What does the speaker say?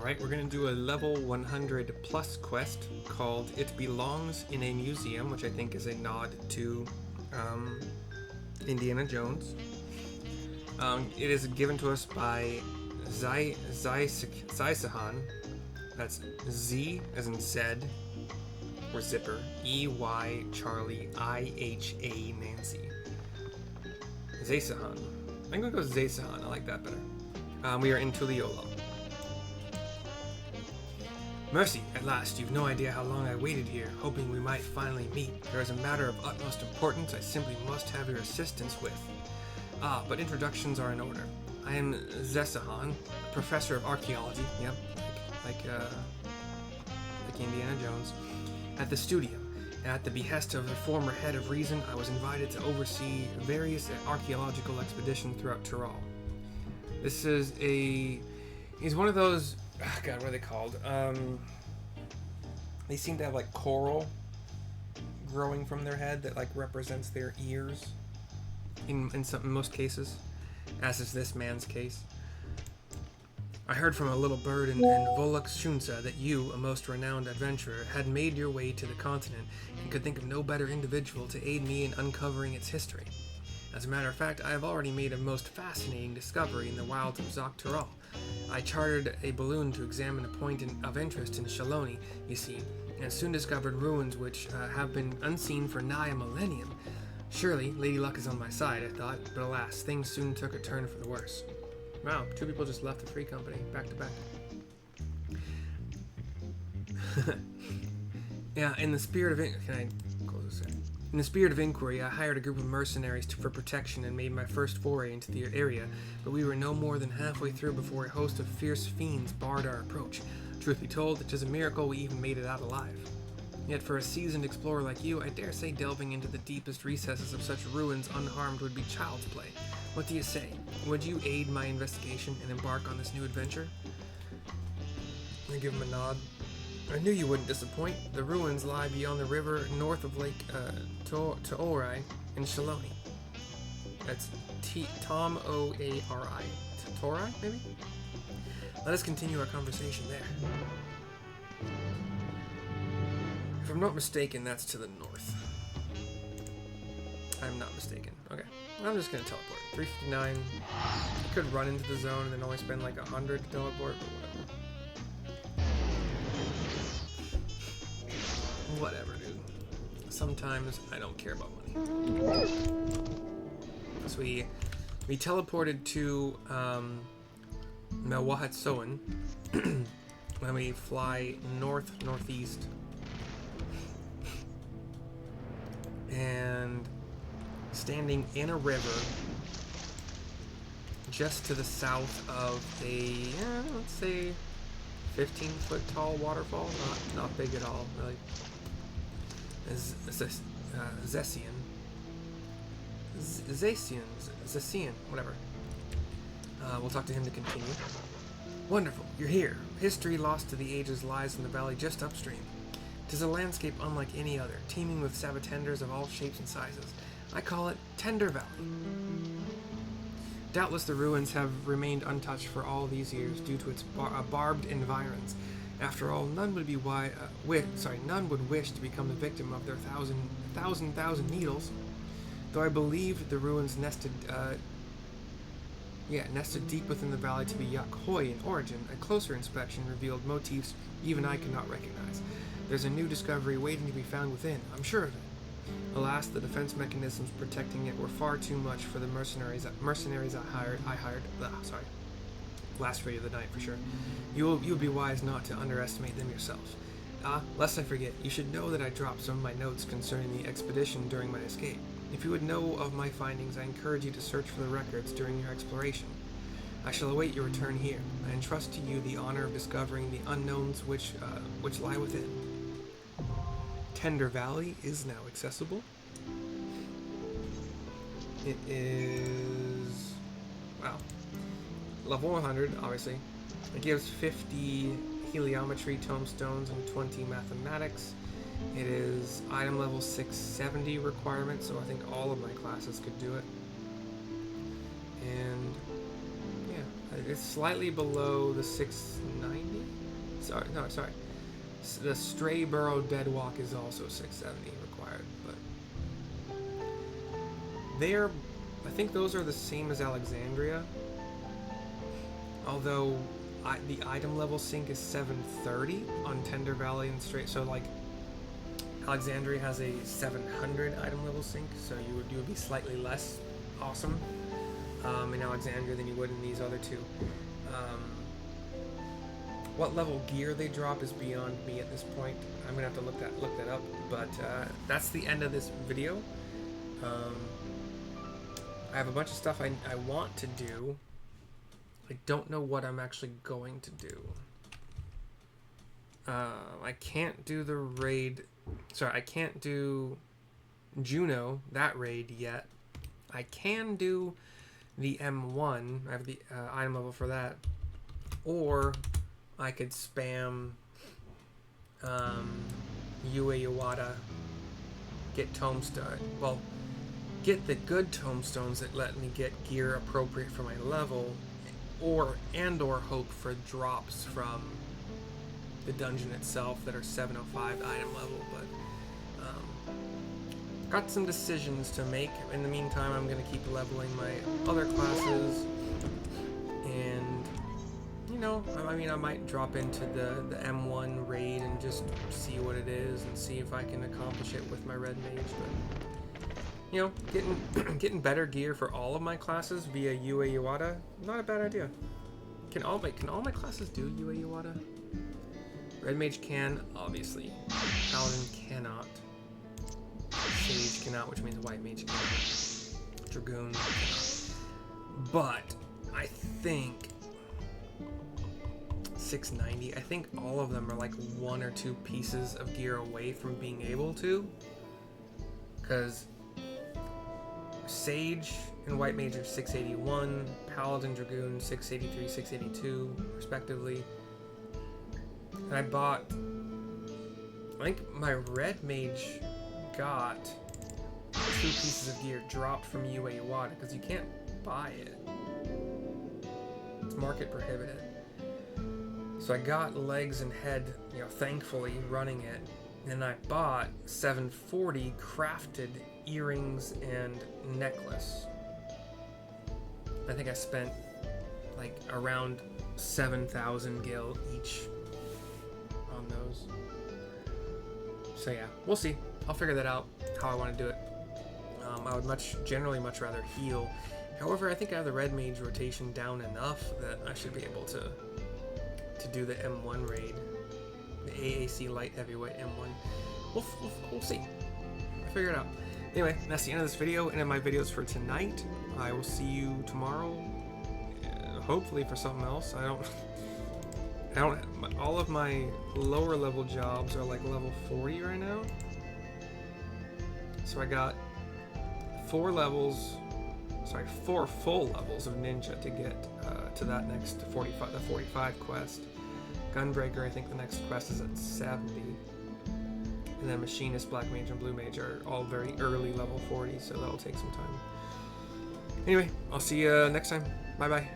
Alright, we're going to do a level 100 plus quest called It Belongs in a Museum, which I think is a nod to Indiana Jones. It is given to us by Zeycihan. That's Z as in Zed, or Zipper, E-Y Charlie I-H-A Nancy. Zeycihan. I'm going to go with Zeycihan. I like that better. We are in Tuliyollal. Mercy, at last. You've no idea how long I waited here, hoping we might finally meet. There is a matter of utmost importance I simply must have your assistance with. But introductions are in order. I am Zeycihan, a professor of archaeology, yep, like Indiana Jones, at the Studium. At the behest of the former head of Reason, I was invited to oversee various archaeological expeditions throughout Tyrol. This is he's one of those, God, what are they called? They seem to have like coral growing from their head that like represents their ears in most cases, as is this man's case. I heard from a little bird in Volux Shunsa that you, a most renowned adventurer, had made your way to the continent and could think of no better individual to aid me in uncovering its history. As a matter of fact, I have already made a most fascinating discovery in the wilds of Zoctorol. I chartered a balloon to examine a point of interest in Shaloni, you see, and soon discovered ruins which have been unseen for nigh a millennium. Surely, Lady Luck is on my side, I thought, but alas, things soon took a turn for the worse. Wow, two people just left the free company, back to back. Yeah, in the spirit of In the spirit of inquiry, I hired a group of mercenaries for protection and made my first foray into the area, but we were no more than halfway through before a host of fierce fiends barred our approach. Truth be told, it is a miracle we even made it out alive. Yet for a seasoned explorer like you, I dare say delving into the deepest recesses of such ruins unharmed would be child's play. What do you say? Would you aid my investigation and embark on this new adventure? I give him a nod. I knew you wouldn't disappoint. The ruins lie beyond the river north of Lake Torai in Shaloni. That's Tom-O-A-R-I. Torai, maybe? Let us continue our conversation there. If I'm not mistaken, that's to the north. I'm not mistaken. Okay. I'm just going to teleport. 359. I could run into the zone and then only spend like 100 to teleport, but whatever. Whatever, dude. Sometimes I don't care about money. So we teleported to Melwahatsoan, and we fly northeast, and standing in a river just to the south of a let's say 15-foot tall waterfall, not big at all, really. Zeycihan, whatever. We'll talk to him to continue. Wonderful, you're here. History lost to the ages lies in the valley just upstream. 'Tis a landscape unlike any other, teeming with sabatenders of all shapes and sizes. I call it Tender Valley. Doubtless the ruins have remained untouched for all these years due to its barbed environs. After all, none would wish to become the victim of their thousand needles. Though I believe the ruins nested deep within the valley to be Yakhoi in origin, a closer inspection revealed motifs even I could not recognize. There's a new discovery waiting to be found within, I'm sure of it. Alas, the defense mechanisms protecting it were far too much for the mercenaries I hired. Last video of the night for sure. You would be wise not to underestimate them yourself. Lest I forget, you should know that I dropped some of my notes concerning the expedition during my escape. If you would know of my findings, I encourage you to search for the records during your exploration. I shall await your return here. I entrust to you the honor of discovering the unknowns which lie within. Tender Valley is now accessible. It is, wow, level 100, obviously. It gives 50 heliometry tomestones and 20 mathematics. It is item level 670 requirement, so I think all of my classes could do it. And yeah, it's slightly below the 690. sorry, no, sorry. The Stray Burrow Deadwalk is also 670 required, but they're, I think those are the same as Alexandria. Although the item level sync is 730 on Tender Valley and Stray, so like Alexandria has a 700 item level sync, so you would be slightly less awesome in Alexandria than you would in these other two. What level gear they drop is beyond me at this point. I'm gonna have to look that up. But that's the end of this video. I have a bunch of stuff I want to do. I don't know what I'm actually going to do. I can't do the raid. Sorry, I can't do Juno, that raid yet. I can do the M1. I have the item level for that. Or I could spam Ue Iwata, get tombstone. Well, get the good tombstones that let me get gear appropriate for my level, or hope for drops from the dungeon itself that are 705 item level. But got some decisions to make. In the meantime, I'm going to keep leveling my other classes, and you know, I mean, I might drop into the M1 raid and just see what it is and see if I can accomplish it with my red mage. But you know, getting better gear for all of my classes via Ue Iwata, not a bad idea. Can all my classes do Ue Iwata? Red mage can, obviously. Paladin cannot. Sage cannot, which means white mage cannot. Dragoon cannot. But I think 690. I think all of them are like 1 or 2 pieces of gear away from being able to. Because Sage and White Mage are 681, Paladin, Dragoon 683, 682, respectively. And I bought, I think my Red Mage got 2 pieces of gear dropped from Ue Iwata because you can't buy it. It's market prohibited. So I got legs and head, you know, thankfully running it. And I bought 740 crafted earrings and necklace. I think I spent like around 7,000 gil each on those. So yeah, we'll see. I'll figure that out, how I want to do it. I would generally much rather heal. However, I think I have the red mage rotation down enough that I should be able to do the M1 raid, the AAC light heavyweight M1. We'll see. I'll figure it out. Anyway, that's the end of this video, and of my videos for tonight. I will see you tomorrow, hopefully for something else. All of my lower level jobs are like level 40 right now. So I got 4 full levels of ninja to get to that next 45, the 45 quest. Gunbreaker, I think the next quest is at 70. And then Machinist, Black Mage, and Blue Mage are all very early level 40, so that'll take some time. Anyway, I'll see you next time. Bye-bye.